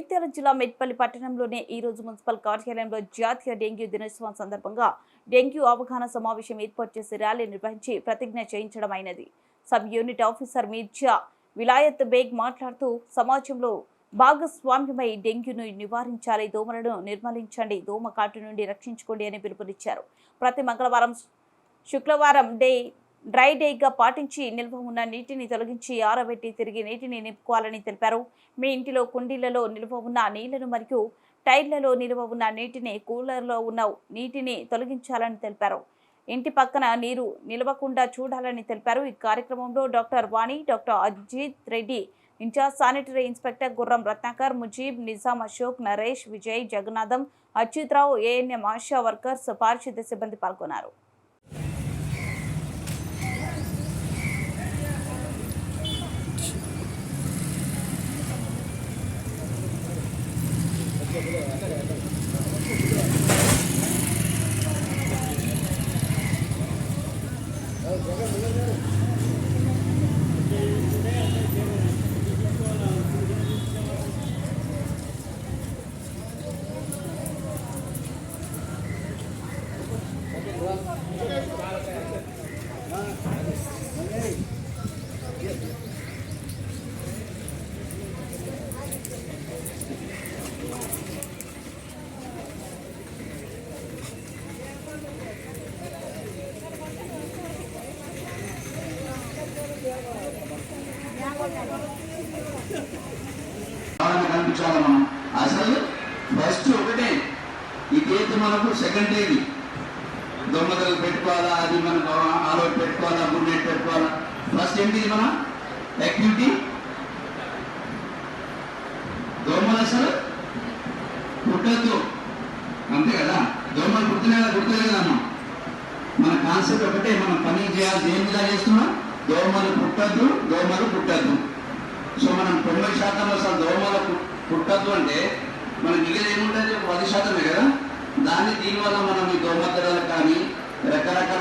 జగిత్యాల జిల్లా మెట్పల్లి పట్టణంలోని ఈ రోజు మున్సిపల్ కార్యాలయంలో జాతీయ డెంగ్యూ దినోత్సవం సందర్భంగా డెంగ్యూ అవగాహన సమావేశం ఏర్పాటు చేసి ర్యాలీ నిర్వహించి ప్రతిజ్ఞ చేయించడం అయినది. Sub unit officer Mirza Vilayat Baig మాట్లాడుతూ సమాజంలో భాగస్వామ్యమై డెంగ్యూను నివారించాలి, దోమలను నిర్మూలించండి, దోమ కాటు నుండి రక్షించుకోండి అని పిలుపునిచ్చారు. ప్రతి మంగళవారం, శుక్రవారం డ్రై డేగా పాటించి నిల్వ ఉన్న నీటిని తొలగించి ఆరబెట్టి తిరిగి నీటిని నింపుకోవాలని తెలిపారు. మీ ఇంటిలో కుండీలలో నిల్వ ఉన్న నీళ్లను మరియు టైర్లలో నిల్వ ఉన్న నీటిని, కూలర్లో ఉన్న నీటిని తొలగించాలని తెలిపారు. ఇంటి పక్కన నీరు నిలవకుండా చూడాలని తెలిపారు. ఈ కార్యక్రమంలో doctor Vani, doctor Ajit Reddy, incharge sanitary inspector Gurram Ratnakar, Mujeeb, Nizam, Ashok, Naresh, Vijay, Jagannatham, Achyutharao, ANM ASHA workers, పారిశుద్ధ్య సిబ్బంది పాల్గొన్నారు. కనిపించాలి. మనం అసలు ఫస్ట్ ఒకటే ఇదైతే మనకు సెకండ్ డేది దొమ్మదలు పెట్టుకోవాలా, అది మనకు ఆలోట్ పెట్టుకోవాలా, గుడ్డెట్ పెట్టుకోవాలా. ఫస్ట్ ఏంటి మన యాక్టివిటీ? దోమలు అసలు పుట్టద్దు, అంతే కదా. దోమలు పుట్టలేదు కదమ్మా. మన కాన్సెప్ట్ ఒకటే, మనం పని చేయాలి. దేని మీద చేస్తున్నాం? దోమలు పుట్టద్దు. సో మనం 90% అసలు దోమలు పుట్టద్దు అంటే మన మిగిలిన ఏముంటుంది? 10% కదా. దీనివల్ల మనం ఈ దోమతెరలు కానీ రకరకాల